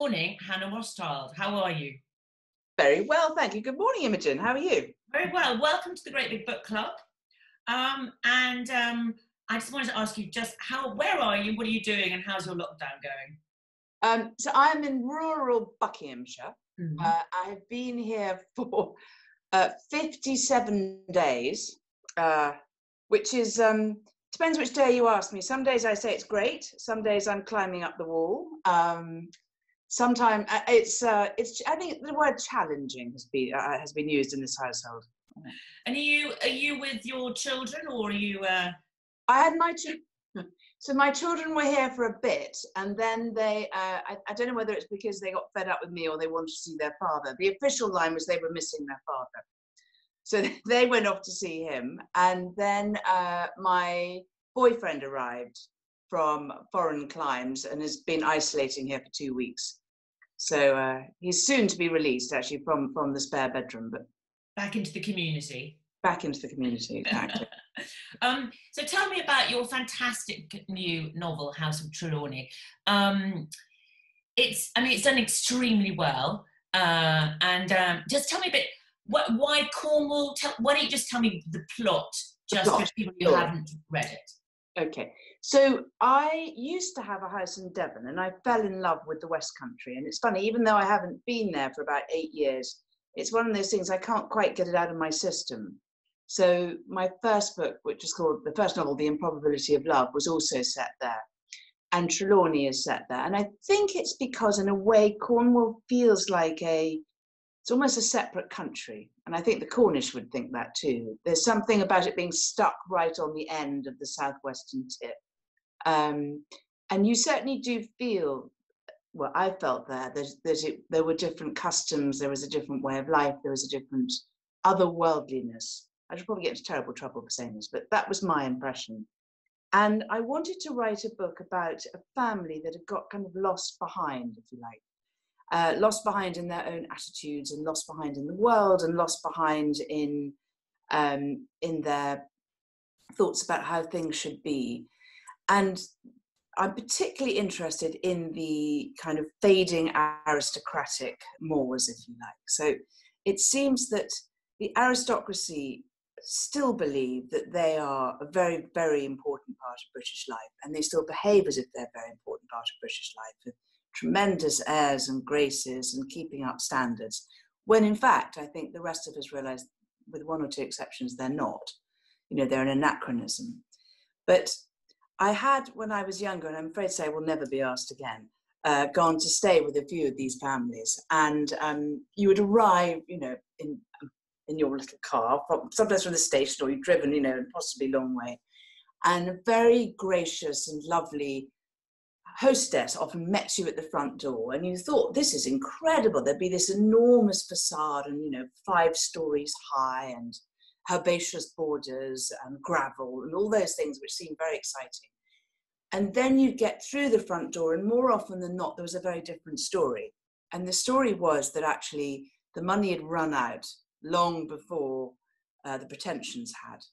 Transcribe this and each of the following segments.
Morning, Hannah Rothschild. How are you? Very well, thank you. Good morning, Imogen. How are you? Very well. Welcome to the Great Big Book Club. I just wanted to ask you where are you, what are you doing, and how's your lockdown going? So I'm in rural Buckinghamshire. Mm-hmm. I have been here for 57 days, which is, depends which day you ask me. Some days I say it's great. Some days I'm climbing up the wall. Sometimes I think the word challenging has been used in this household. And are you with your children, or are you? I had my two. So my children were here for a bit, and then I don't know whether it's because they got fed up with me or they wanted to see their father. The official line was they were missing their father. So they went off to see him. And then my boyfriend arrived from foreign climes and has been isolating here for 2 weeks. So he's soon to be released, actually, from the spare bedroom. But back into the community. Back into the community, exactly. So tell me about your fantastic new novel, House of Trelawney. It's done extremely well. Just tell me a bit, why Cornwall? Why don't you just tell me the plot, for people who haven't read it? Okay. So I used to have a house in Devon, and I fell in love with the West Country. And it's funny, even though I haven't been there for about 8 years, it's one of those things I can't quite get it out of my system. So my first book, which is called, the first novel, The Improbability of Love, was also set there. And Trelawney is set there. And I think it's because, in a way, Cornwall feels like it's almost a separate country. And I think the Cornish would think that too. There's something about it being stuck right on the end of the southwestern tip. And you certainly do feel, well, I felt there were different customs, there was a different way of life, there was a different otherworldliness. I should probably get into terrible trouble for saying this, but that was my impression. And I wanted to write a book about a family that had got kind of lost behind, if you like. Lost behind in their own attitudes, and lost behind in the world, and lost behind in their thoughts about how things should be. And I'm particularly interested in the kind of fading aristocratic mores, if you like. So it seems that the aristocracy still believe that they are a very, very important part of British life, and they still behave as if they're a very important part of British life, with tremendous airs and graces and keeping up standards, when in fact I think the rest of us realise, with one or two exceptions, they're not. You know, they're an anachronism. But I had, when I was younger, and I'm afraid to say I will never be asked again, gone to stay with a few of these families, and you would arrive, you know, in your little car, sometimes from the station, or you've driven, you know, possibly a long way, and a very gracious and lovely hostess often met you at the front door, and you thought, this is incredible. There'd be this enormous facade, and, you know, 5 stories high, and herbaceous borders and gravel and all those things which seemed very exciting. And then you'd get through the front door, and more often than not, there was a very different story. And the story was that actually the money had run out long before the pretensions had.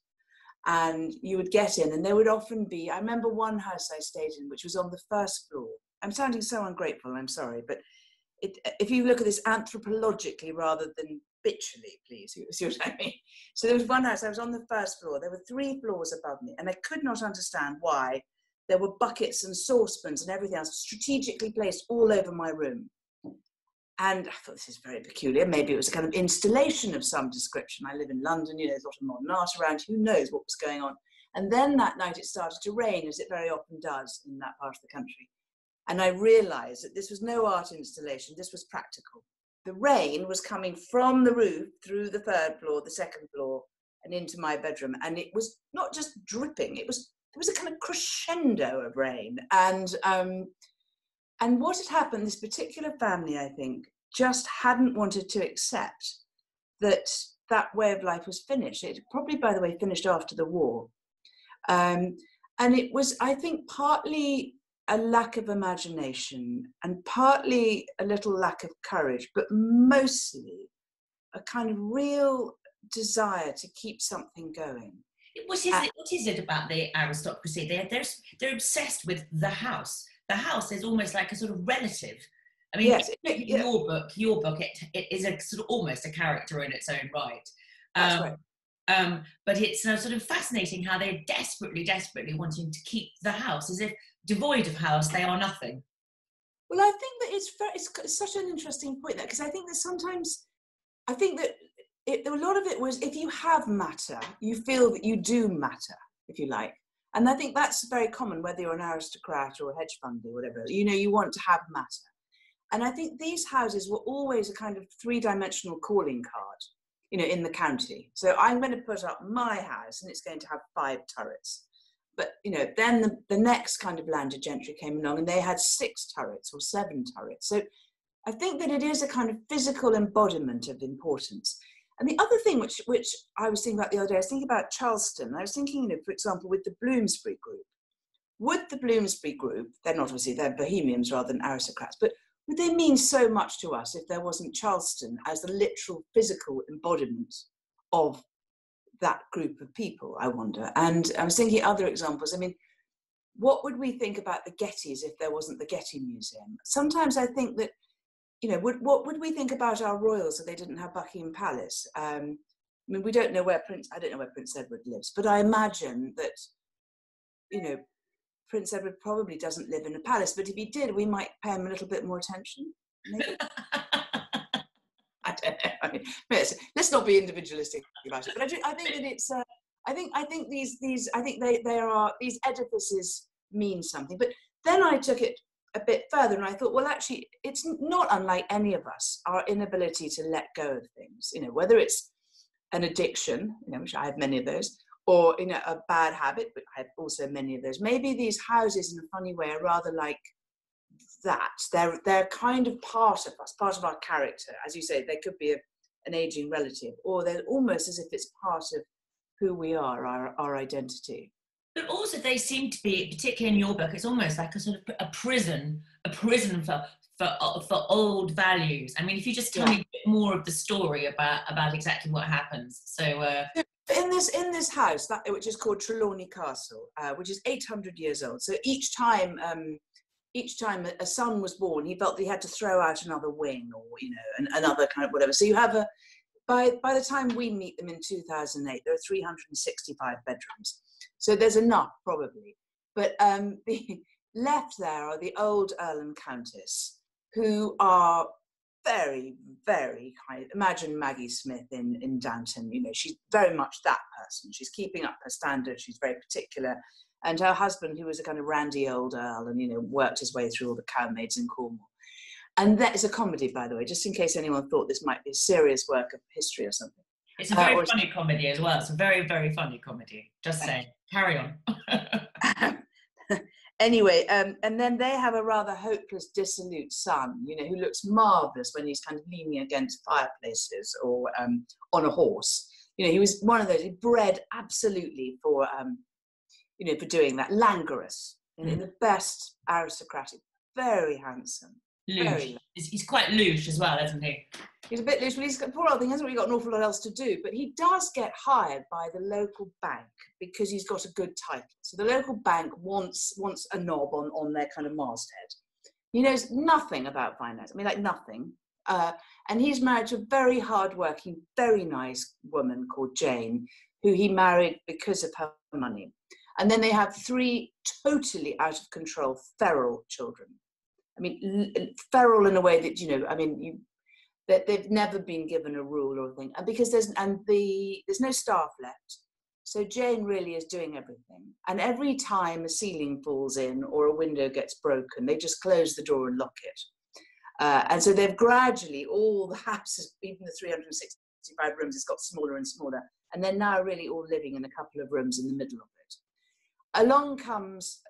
And you would get in, and there would often be, I remember one house I stayed in, which was on the first floor. I'm sounding so ungrateful, I'm sorry, but if you look at this anthropologically rather than bitchily, please, you see what I mean? So there was one house, I was on the first floor, there were 3 floors above me, and I could not understand why there were buckets and saucepans and everything else strategically placed all over my room. And I thought, this is very peculiar. Maybe it was a kind of installation of some description. I live in London, you know, there's a lot of modern art around, who knows what was going on. And then that night it started to rain, as it very often does in that part of the country. And I realised that this was no art installation, this was practical. The rain was coming from the roof through the 3rd floor, the 2nd floor, and into my bedroom. And it was not just dripping, there was a kind of crescendo of rain. And what had happened, this particular family, I think, just hadn't wanted to accept that that way of life was finished. It probably, by the way, finished after the war. And it was, I think, partly a lack of imagination and partly a little lack of courage, but mostly a kind of real desire to keep something going. What is it about the aristocracy? They're obsessed with the house. The house is almost like a sort of relative I mean, yes, your book, it is a sort of almost a character in its own right. That's right. But it's sort of fascinating how they're desperately wanting to keep the house, as if devoid of house, they are nothing. Well, I think that it's such an interesting point there, because I think that sometimes, I think that a lot of it was, if you have matter, you feel that you do matter, if you like. And I think that's very common, whether you're an aristocrat or a hedge fund or whatever, you want to have matter. And I think these houses were always a kind of three-dimensional calling card, in the county. So I'm going to put up my house and it's going to have 5 turrets. But, then the next kind of landed gentry came along and they had 6 turrets or 7 turrets. So I think that it is a kind of physical embodiment of importance. And the other thing which I was thinking about the other day, I was thinking about Charleston. I was thinking, for example, with the Bloomsbury Group. Would the Bloomsbury Group, they're bohemians rather than aristocrats, but would they mean so much to us if there wasn't Charleston as the literal physical embodiment of that group of people, I wonder? And I was thinking other examples. I mean, what would we think about the Gettys if there wasn't the Getty Museum? Sometimes I think that, what would we think about our royals if they didn't have Buckingham Palace? I mean, I don't know where Prince Edward lives, but I imagine that, Prince Edward probably doesn't live in a palace, but if he did, we might pay him a little bit more attention, maybe. I don't know. I mean, let's not be individualistic about it. But I think that it's. I think these edifices mean something. But then I took it a bit further, and I thought, well, actually, it's not unlike any of us, our inability to let go of things. Whether it's an addiction, which I have many of those, or a bad habit, but I have also many of those. Maybe these houses, in a funny way, are rather like that. They're kind of part of us, part of our character. As you say, they could be an aging relative, or they're almost as if it's part of who we are, our identity. But also they seem to be, particularly in your book, it's almost like a sort of a prison for old values. I mean, if you just tell me a bit more of the story about exactly what happens. So in this house, which is called Trelawney Castle, which is 800 years old. So each time a son was born, he felt that he had to throw out another wing, or another kind of whatever. So you have by the time we meet them in 2008, there are 365 bedrooms. So there's enough, probably. But the left there are the old Earl and Countess, who are very, very kind. Imagine Maggie Smith in Downton. She's very much that person. She's keeping up her standards. She's very particular. And her husband, who was a kind of randy old Earl and, worked his way through all the cowmaids in Cornwall. And that is a comedy, by the way, just in case anyone thought this might be a serious work of history or something. It's a very funny comedy as well. It's a very, very funny comedy. Just saying. Carry on. Anyway, and then they have a rather hopeless, dissolute son, who looks marvellous when he's kind of leaning against fireplaces or on a horse. He was one of those, he bred absolutely for doing that. Languorous, in the best aristocratic, very handsome. Louche. He's quite louche as well, isn't he? He's a bit loose, but he's got, poor old thing, hasn't really got an awful lot else to do, but he does get hired by the local bank because he's got a good title. So the local bank wants a knob on their kind of masthead. He knows nothing about finance, nothing. And he's married to a very hardworking, very nice woman called Jane, who he married because of her money. And then they have 3 totally out of control, feral children. Feral in a way that, that they've never been given a rule or a thing. And because there's no staff left. So Jane really is doing everything. And every time a ceiling falls in or a window gets broken, they just close the door and lock it. And so they've gradually, all the houses, even the 365 rooms, it's got smaller and smaller. And they're now really all living in a couple of rooms in the middle of it. Along comes...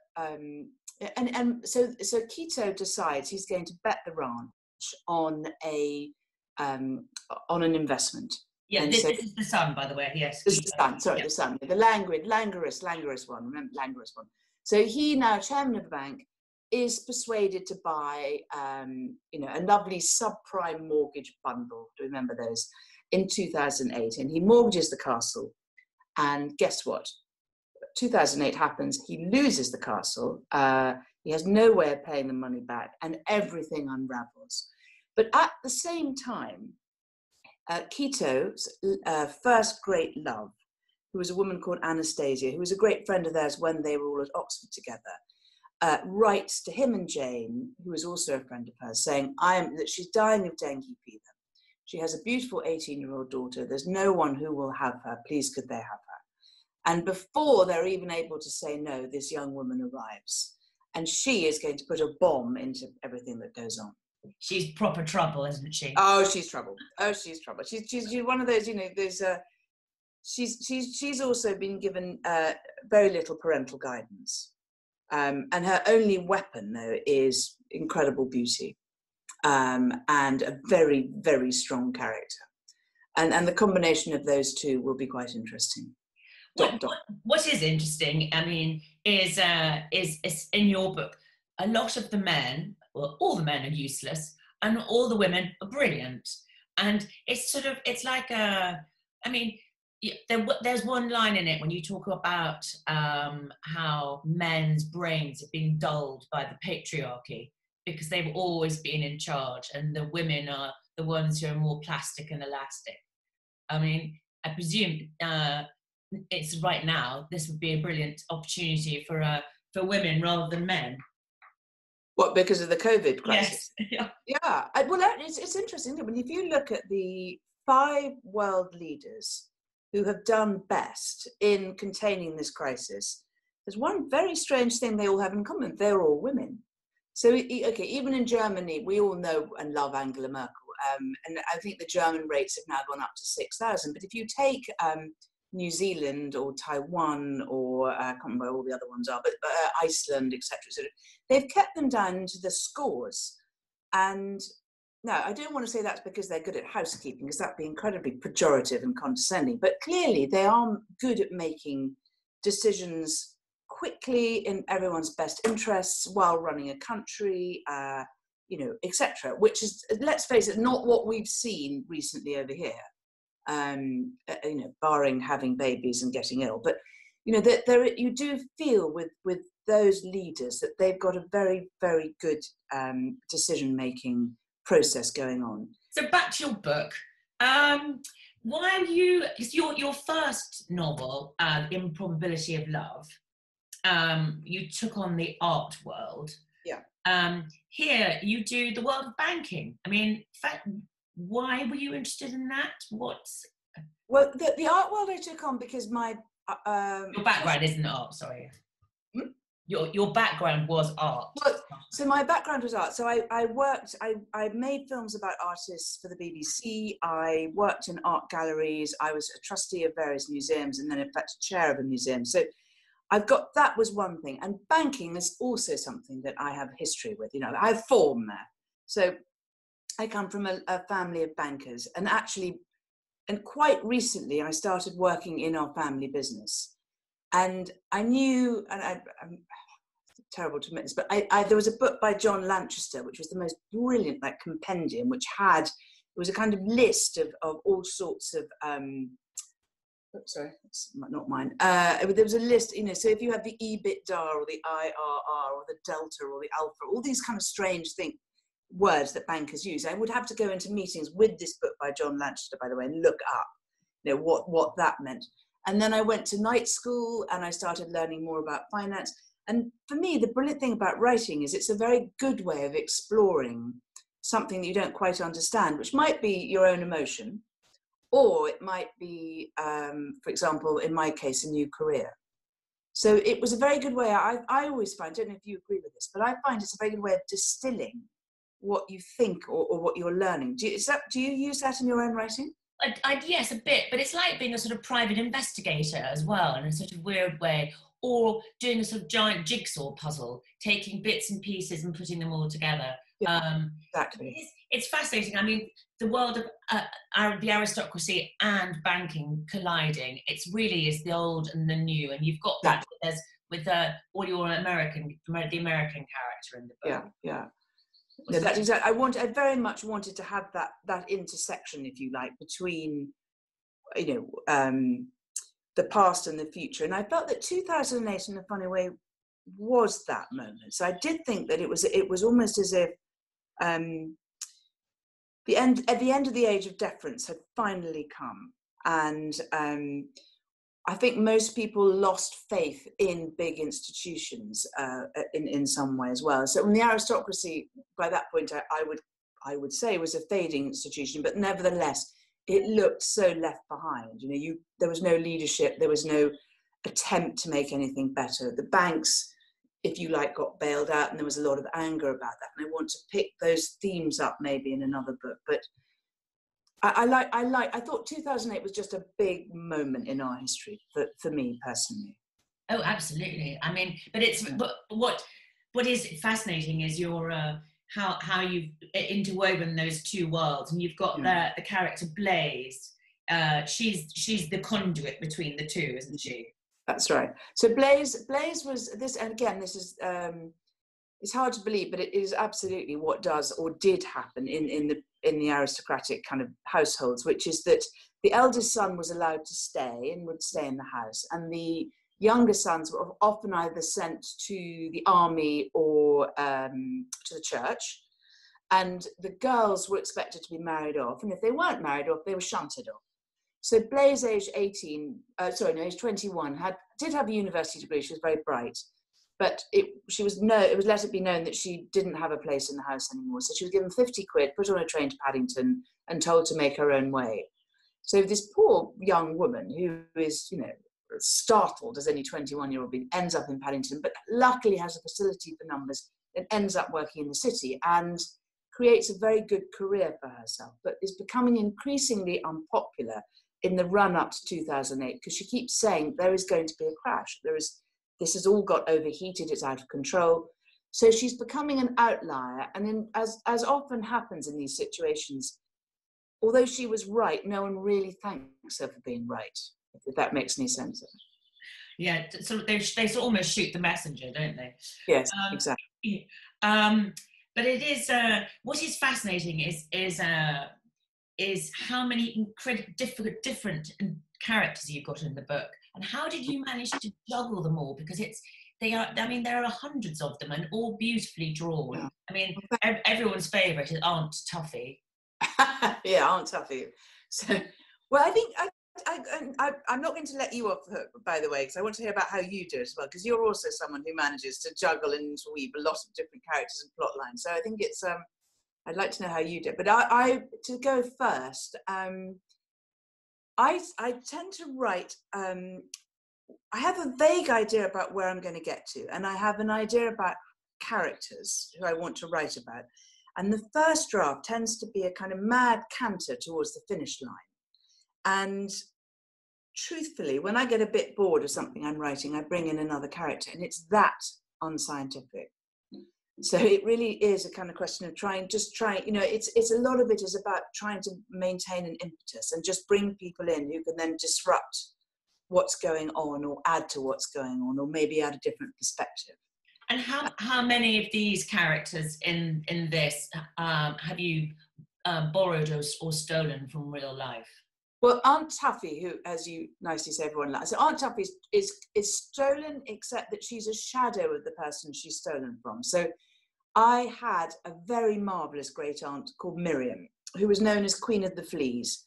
So Quito decides he's going to bet the ranch on an investment. Yeah, this is the son, by the way. Yes, this is the son. Sorry, yeah. The son, the languorous one. Remember, languorous one. So he, now chairman of the bank, is persuaded to buy a lovely subprime mortgage bundle. Do you remember those? In 2008, and he mortgages the castle. And guess what? 2008 happens, he loses the castle, He has no way of paying the money back, and everything unravels. But at the same time, Quito's first great love, who was a woman called Anastasia, who was a great friend of theirs when they were all at Oxford together, writes to him and Jane, who is also a friend of hers, saying that she's dying of dengue fever. She has a beautiful 18-year-old daughter. There's no one who will have her. Please, could they have her? And before they're even able to say no, this young woman arrives. And she is going to put a bomb into everything that goes on. She's proper trouble, isn't she? Oh, she's trouble. Oh, she's trouble. She's one of those, there's she's also been given very little parental guidance. And her only weapon, though, is incredible beauty. And a very, very strong character. And the combination of those two will be quite interesting. What is interesting, I mean, is in your book, a lot of the men, well, all the men are useless, and all the women are brilliant. And it's like there's one line in it when you talk about how men's brains have been dulled by the patriarchy, because they've always been in charge, and the women are the ones who are more plastic and elastic. I mean, I presume it's right now, this would be a brilliant opportunity for women rather than men. What, because of the COVID crisis? Yes. Yeah. Well, it's interesting. I mean, if you look at the 5 world leaders who have done best in containing this crisis, there's one very strange thing they all have in common. They're all women. So, okay, even in Germany, we all know and love Angela Merkel. And I think the German rates have now gone up to 6,000. But if you take New Zealand or Taiwan or I can't remember where all the other ones are, but Iceland, etc., they've kept them down into the scores. And now, I don't want to say that's because they're good at housekeeping, because that'd be incredibly pejorative and condescending. But clearly, they are good at making decisions quickly in everyone's best interests while running a country, etc. Which is, let's face it, not what we've seen recently over here. Barring having babies and getting ill, but you do feel with those leaders that they've got a very, very good decision-making process going on. So back to your book. Your first novel, Improbability of Love, you took on the art world. Yeah. Here you do the world of banking. I mean, why were you interested in that? Well, the art world I took on because my your background isn't art. Sorry. Your background was art. Well, so my background was art. So I made films about artists for the BBC. I worked in art galleries. I was a trustee of various museums, and then in fact a chair of a museum. So that was one thing. And banking is also something that I have history with. I have form there. So I come from a family of bankers, and quite recently I started working in our family business. And I knew, and I'm terrible to admit this, but there was a book by John Lanchester, which was the most brilliant compendium, which it was a kind of list of all sorts of, sorry, it's not mine. There was a list, so if you have the EBITDA or the IRR or the delta or the alpha, all these kind of strange words that bankers use, I would have to go into meetings with this book by John Lanchester, by the way, and look up, what that meant. And then I went to night school and I started learning more about finance. And for me, the brilliant thing about writing is it's a very good way of exploring something that you don't quite understand, which might be your own emotion, or it might be, for example, in my case, a new career. So it was a very good way. I always find, I don't know if you agree with this, but I find it's a very good way of distilling what you think or what you're learning. Do you use that in your own writing? Yes, a bit, but it's like being a sort of private investigator as well, in a sort of weird way, or doing a sort of giant jigsaw puzzle, taking bits and pieces and putting them all together. Yeah, exactly. It's fascinating. I mean, the world of the aristocracy and banking colliding, it really is the old and the new, and you've got that with all your the American character in the book. Yeah. No, that's exactly. I very much wanted to have that intersection, if you like, between, the past and the future. And I felt that 2008, in a funny way, was that moment. So I did think that it was almost as if the end of the age of deference had finally come, and I think most people lost faith in big institutions in some way as well. So when the aristocracy, by that point, I would say was a fading institution, but nevertheless, it looked so left behind. There was no leadership, there was no attempt to make anything better. The banks, if you like, got bailed out, and there was a lot of anger about that. And I want to pick those themes up maybe in another book, but I thought 2008 was just a big moment in our history for me personally. Oh, absolutely. I mean, but what is fascinating is your how you've interwoven those two worlds, and you've got the character Blaise. She's the conduit between the two, isn't she? That's right. So Blaise was this, and again, this is it's hard to believe, but it is absolutely what does or did happen in the aristocratic kind of households, which is that the eldest son was allowed to stay and would stay in the house, and the younger sons were often either sent to the army or to the church, and the girls were expected to be married off, and if they weren't married off, they were shunted off. So Blaise, age 21, did have a university degree. She was very bright, but it was let it be known that she didn't have a place in the house anymore. So she was given 50 quid, put on a train to Paddington, and told to make her own way. So this poor young woman, who is, startled as any 21-year-old ends up in Paddington, but luckily has a facility for numbers and ends up working in the city and creates a very good career for herself, but is becoming increasingly unpopular in the run-up to 2008, because she keeps saying there is going to be a crash. This has all got overheated, it's out of control. So she's becoming an outlier, and then, as often happens in these situations, although she was right, no one really thanks her for being right, if that makes any sense. Yeah, so they almost shoot the messenger, don't they? Yes, exactly. But it is what is fascinating is how many incredible different characters you've got in the book, and how did you manage to juggle them all? Because there are hundreds of them and all beautifully drawn. Yeah. I mean, everyone's favourite is Aunt Tuffy. Yeah, Aunt Tuffy. So, well, I think I'm not going to let you off the hook, by the way, because I want to hear about how you do it as well, because you're also someone who manages to juggle and interweave a lot of different characters and plot lines. So I think it's I'd like to know how you do it. But I to go first, I tend to write. I have a vague idea about where I'm going to get to, and I have an idea about characters who I want to write about. And the first draft tends to be a kind of mad canter towards the finish line. And truthfully, when I get a bit bored of something I'm writing, I bring in another character, and it's that unscientific. So it really is a kind of question of trying, it's a lot of it is about trying to maintain an impetus and just bring people in who can then disrupt what's going on or add to what's going on, or maybe add a different perspective. And how many of these characters in this have you borrowed or stolen from real life? Well, Aunt Tuffy, who, as you nicely say, everyone likes. So Aunt Tuffy is stolen, except that she's a shadow of the person she's stolen from. So I had a very marvellous great aunt called Miriam, who was known as Queen of the Fleas.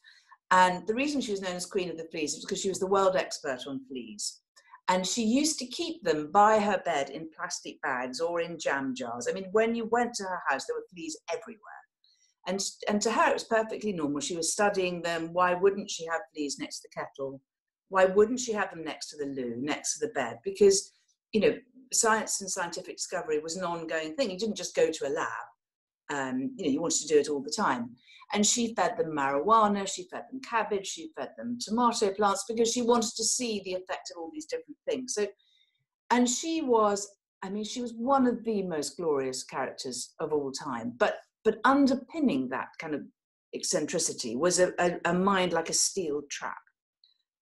And the reason she was known as Queen of the Fleas is because she was the world expert on fleas. And she used to keep them by her bed in plastic bags or in jam jars. I mean, when you went to her house, there were fleas everywhere. And to her, it was perfectly normal. She was studying them. Why wouldn't she have fleas next to the kettle? Why wouldn't she have them next to the loo, next to the bed? Because, science and scientific discovery was an ongoing thing. You didn't just go to a lab. You wanted to do it all the time. And she fed them marijuana, she fed them cabbage, she fed them tomato plants, because she wanted to see the effect of all these different things. So, and she was one of the most glorious characters of all time. But underpinning that kind of eccentricity was a mind like a steel trap.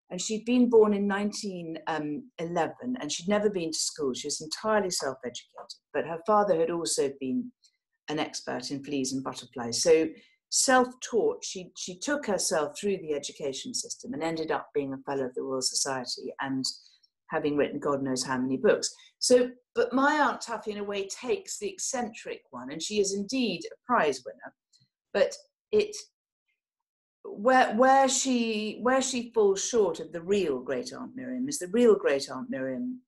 And she'd been born in 1911, and she'd never been to school. She was entirely self-educated, but her father had also been an expert in fleas and butterflies. So self-taught, she took herself through the education system and ended up being a fellow of the Royal Society and having written God knows how many books. So But my Aunt Tuffy, in a way, takes the eccentric one, and she is indeed a prize winner. But where she falls short of the real Great Aunt Miriam is the real Great Aunt Miriam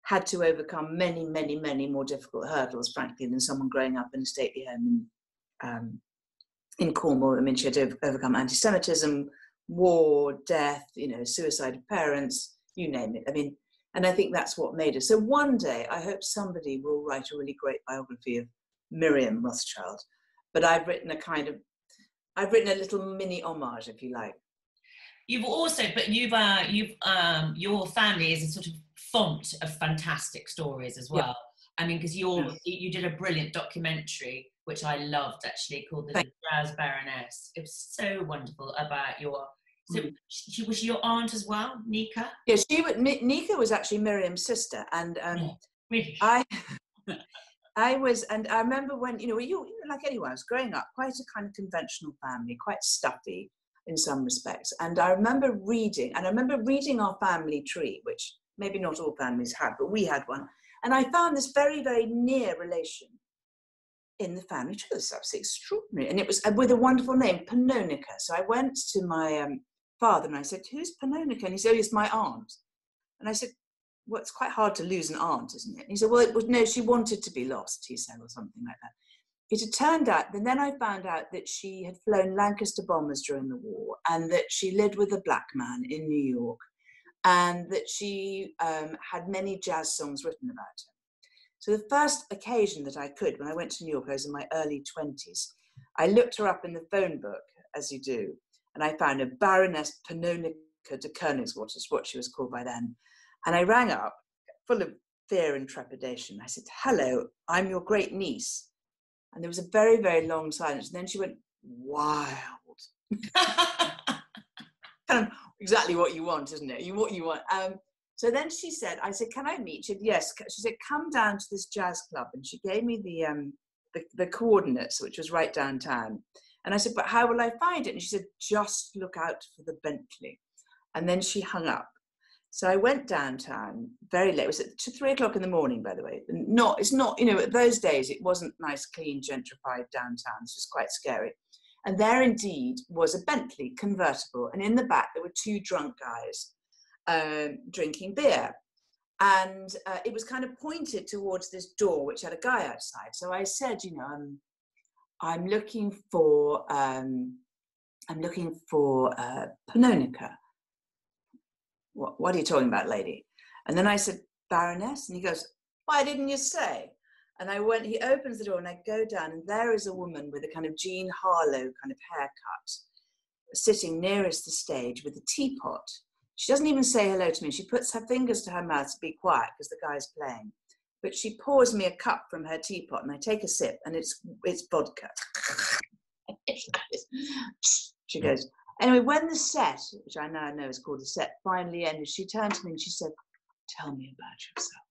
had to overcome many, many, many more difficult hurdles, frankly, than someone growing up in a stately home in Cornwall. I mean, she had to overcome anti-Semitism, war, death, suicide of parents, you name it. I mean, and I think that's what made her. So one day, I hope somebody will write a really great biography of Miriam Rothschild. But I've written a little mini homage, if you like. Your family is a sort of font of fantastic stories as well. Yeah. I mean, because you did a brilliant documentary, which I loved actually, called The Jazz Baroness. It was so wonderful about your. So was she your aunt as well, Nika? Yeah, Nika was actually Miriam's sister, and really? I was, and I remember when you like anyone, I was growing up, quite a kind of conventional family, quite stuffy in some respects. And I remember reading our family tree, which maybe not all families had, but we had one. And I found this very, very near relation in the family tree. It was absolutely extraordinary. And it was with a wonderful name, Pannonica. So I went to my father and I said, "Who's Pannonica?" And he said, "Oh, it's my aunt." And I said, "Well, it's quite hard to lose an aunt, isn't it?" And he said, "Well, no, she wanted to be lost," he said, or something like that. It had turned out, and then I found out that she had flown Lancaster bombers during the war, and that she lived with a black man in New York, and that she had many jazz songs written about her. So the first occasion that I could, when I went to New York, I was in my early 20s, I looked her up in the phone book, as you do, and I found a Baroness Pannonica de Königswart, is what she was called by then. And I rang up, full of fear and trepidation. I said, "Hello, I'm your great niece." And there was a very, very long silence. And then she went, "Wild." Kind of exactly what you want, isn't it? What you want. So then I said, "Can I meet?" She said, "Yes." She said, "Come down to this jazz club." And she gave me the coordinates, which was right downtown. And I said, "But how will I find it?" And she said, "Just look out for the Bentley." And then she hung up. So I went downtown very late. It was at 3 o'clock in the morning, by the way. It's not, those days it wasn't nice, clean, gentrified downtown. It was quite scary. And there indeed was a Bentley convertible. And in the back, there were two drunk guys drinking beer. And it was kind of pointed towards this door, which had a guy outside. So I said, I'm looking for Pannonica. What are you talking about, lady? And then I said, "Baroness?" And he goes, "Why didn't you say?" And he opens the door and I go down, and there is a woman with a kind of Jean Harlow kind of haircut, sitting nearest the stage with a teapot. She doesn't even say hello to me. She puts her fingers to her mouth to be quiet because the guy's playing. But she pours me a cup from her teapot and I take a sip and it's vodka. She goes, anyway, when the set, which I now know is called the set, finally ended, she turned to me and she said, "Tell me about yourself."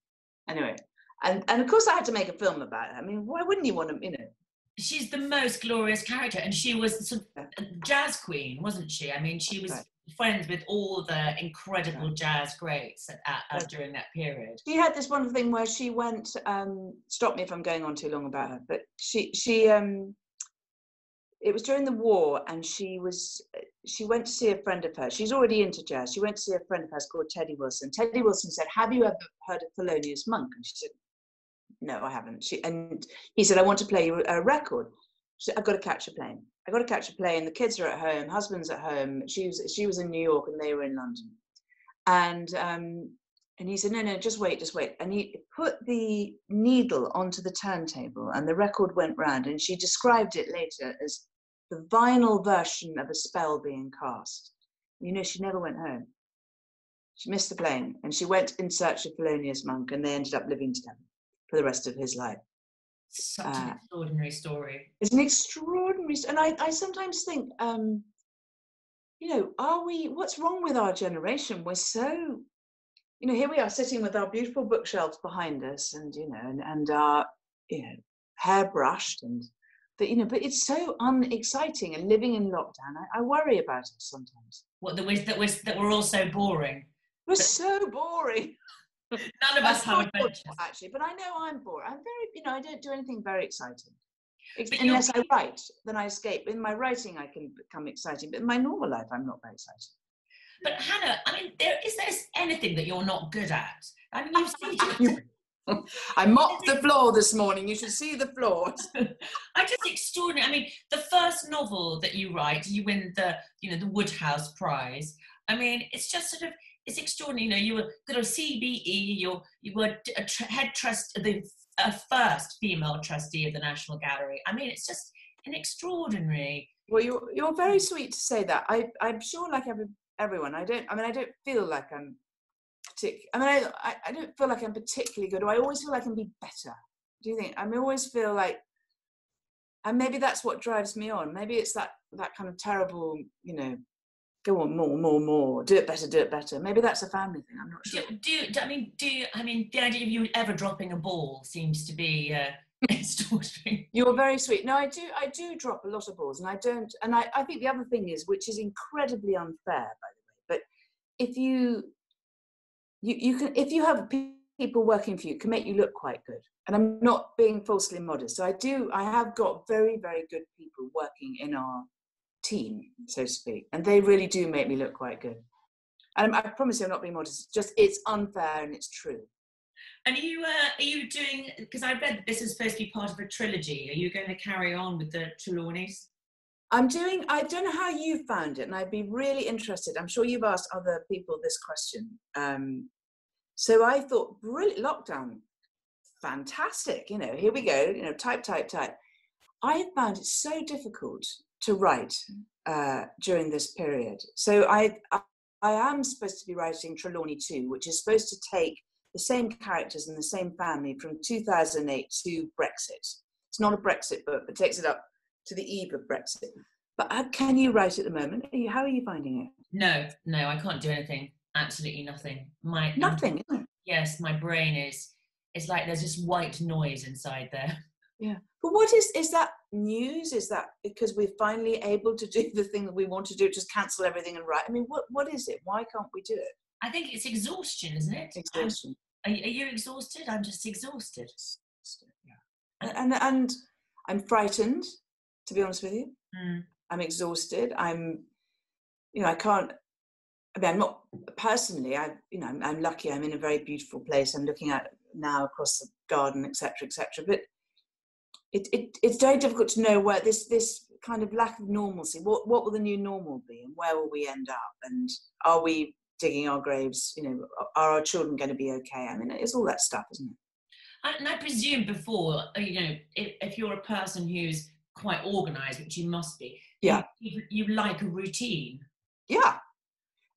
Anyway, and of course I had to make a film about her. I mean, why wouldn't you want to, She's the most glorious character, and she was sort of a jazz queen, wasn't she? I mean, she was friends with all the incredible jazz greats during that period. She had this wonderful thing where she went, stop me if I'm going on too long about her, but it was during the war, and she went to see a friend of hers. She's already into jazz. She went to see a friend of hers called Teddy Wilson. Teddy Wilson said, "Have you ever heard of Thelonious Monk?" And she said, "No, I haven't." And he said, "I want to play you a record." She said, "I've got to catch a plane. I've got to catch a plane. The kids are at home, husband's at home." She was in New York and they were in London. And he said, no, just wait. And he put the needle onto the turntable and the record went round, and she described it later as the vinyl version of a spell being cast. She never went home. She missed the plane and she went in search of Thelonious Monk, and they ended up living together for the rest of his life. Such an extraordinary story. It's an extraordinary story. And I sometimes think, what's wrong with our generation? We're so, here we are sitting with our beautiful bookshelves behind us and, and our, hair brushed but it's so unexciting, and living in lockdown, I worry about it sometimes. What, that we're all so boring? We're so boring. None of us have adventures. Actually, but I know I'm bored. I'm very, I don't do anything very exciting. Unless I write, then I escape. In my writing, I can become exciting, but in my normal life, I'm not very exciting. But Hannah, I mean, is there anything that you're not good at? I mean, you've seen I mopped the floor this morning. You should see the floor. I just extraordinary. I mean, the first novel that you write, you win the Woodhouse Prize. I mean, it's just sort of, it's extraordinary. You were got a CBE. You were head trust, the first female trustee of the National Gallery. I mean, it's just an extraordinary. Well, you're very sweet to say that. I'm sure, like everyone, I don't feel like I'm I don't feel like I'm particularly good, or I always feel like I can be better. Do you think? I always feel like, and maybe that's what drives me on. Maybe it's that kind of terrible, go on, more, do it better. Maybe that's a family thing. I'm not sure. I mean, the idea of you ever dropping a ball seems to be extraordinary. You're very sweet. No, I do drop a lot of balls, and I don't. And I think the other thing is, which is incredibly unfair, by the way, but if you can, if you have people working for you, it can make you look quite good. And I'm not being falsely modest. So I have got very, very good people working in our team, so to speak. And they really do make me look quite good. And I promise you I'm not being modest. Just, it's unfair and it's true. And are you doing, because I read that this is supposed to be part of a trilogy. Are you going to carry on with the Trelawneys? I don't know how you found it, and I'd be really interested. I'm sure you've asked other people this question. So I thought, brilliant, lockdown, fantastic. Here we go, type. I found it so difficult to write during this period. So I am supposed to be writing Trelawney 2, which is supposed to take the same characters and the same family from 2008 to Brexit. It's not a Brexit book, but takes it up to the eve of Brexit. But can you write at the moment? How are you finding it? No, I can't do anything. Absolutely nothing. Nothing, isn't it? Yes, my brain it's like there's just white noise inside there. Yeah. But what is that news? Is that because we're finally able to do the thing that we want to do, just cancel everything and write? I mean, what is it? Why can't we do it? I think it's exhaustion, isn't it? Exhaustion. Are you exhausted? I'm just exhausted. Yeah. And I'm frightened, to be honest with you. I'm exhausted. I can't. I mean, I'm not personally. I'm lucky. I'm in a very beautiful place. I'm looking out now across the garden, etc., etc. But it's very difficult to know where this kind of lack of normalcy. What will the new normal be, and where will we end up? And are we digging our graves? Are our children going to be okay? I mean, it's all that stuff, isn't it? And I presume before, if you're a person who's quite organised, which you must be, yeah, you like a routine. Yeah,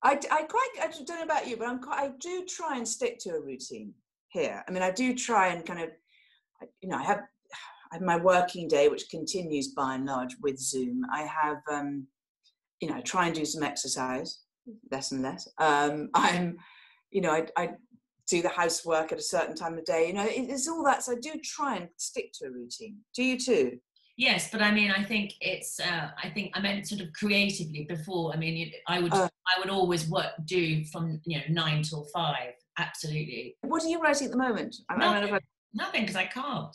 I don't know about you, but I do try and stick to a routine here. I mean, I do try and kind of, I have my working day, which continues by and large with Zoom. I have, I try and do some exercise, less and less. I do the housework at a certain time of day. It's all that. So I do try and stick to a routine. Do you too? Yes, but I mean, I think it's. I think I meant sort of creatively before. I mean, I would always do from 9 till 5. Absolutely. What are you writing at the moment? Nothing, because I can't.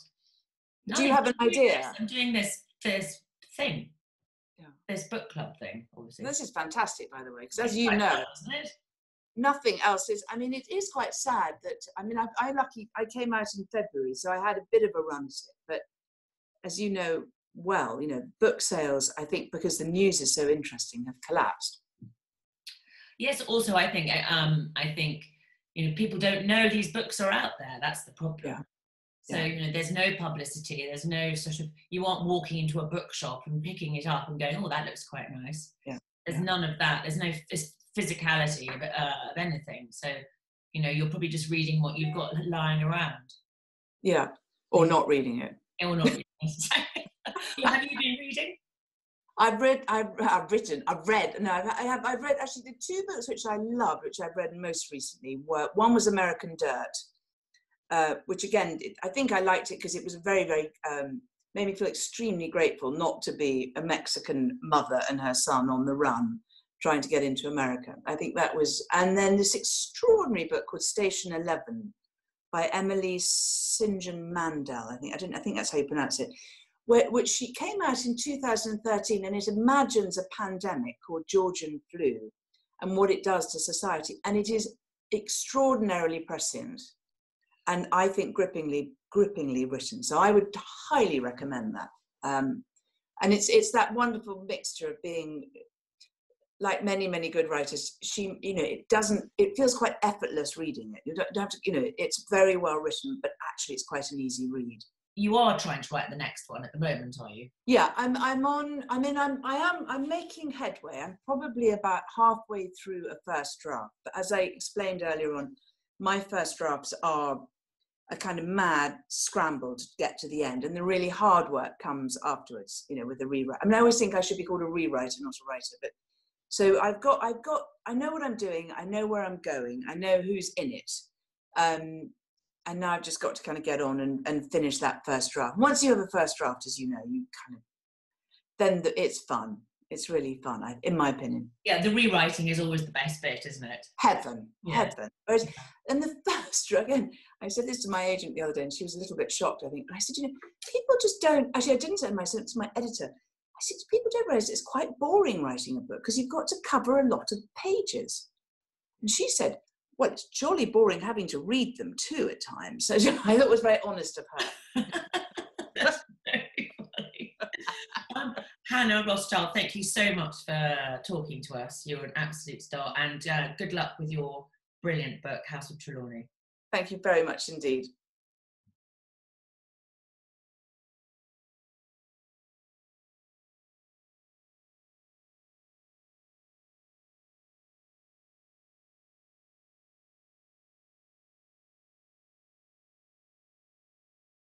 Do you have an idea? I'm doing this thing. Yeah. This book club thing, obviously. This is fantastic, by the way, because as you know, fun, isn't it? Nothing else is. I mean, it is quite sad that. I mean, I came out in February, so I had a bit of a run at it, but. As you know well, book sales, I think, because the news is so interesting, have collapsed. Yes, also I think people don't know these books are out there. That's the problem. Yeah. So there's no publicity. There's no sort of, you aren't walking into a bookshop and picking it up and going, oh, that looks quite nice. Yeah. There's none of that. There's no physicality of anything. So you're probably just reading what you've got lying around. Yeah, or not reading it. Or not reading. Have you been reading? I've read actually the 2 books which I loved, which I've read most recently one was American Dirt, which again, I think I liked it because it was very, very, made me feel extremely grateful not to be a Mexican mother and her son on the run, trying to get into America. I think that was, and then this extraordinary book called Station 11 by Emily St. John Mandel. I think that's how you pronounce it. Which she came out in 2013, and it imagines a pandemic called Georgian flu and what it does to society. And it is extraordinarily prescient, and I think grippingly written. So I would highly recommend that. And it's that wonderful mixture of being, like many good writers, it feels quite effortless reading it. You don't have to, it's very well written, but actually it's quite an easy read. You are trying to write the next one at the moment, are you? Yeah, I'm making headway. I'm probably about halfway through a first draft. But as I explained earlier on, my first drafts are a kind of mad scramble to get to the end, and the really hard work comes afterwards, with the rewrite. I always think I should be called a rewriter, not a writer. But so I know what I'm doing. I know where I'm going. I know who's in it. And now I've just got to kind of get on and finish that first draft. Once you have a first draft, as you know, it's fun. It's really fun, in my opinion. Yeah, the rewriting is always the best bit, isn't it? Heaven. Whereas, and the first draft, again, I said this to my agent the other day, and she was a little bit shocked, I think. And I said, people just don't, actually I didn't say I said it to my editor. I said, people don't realise it's quite boring writing a book because you've got to cover a lot of pages. And she said, well, it's jolly boring having to read them too at times. So I thought it was very honest of her. That's very funny. Hannah Rothschild, thank you so much for talking to us. You're an absolute star, and good luck with your brilliant book, House of Trelawney. Thank you very much indeed.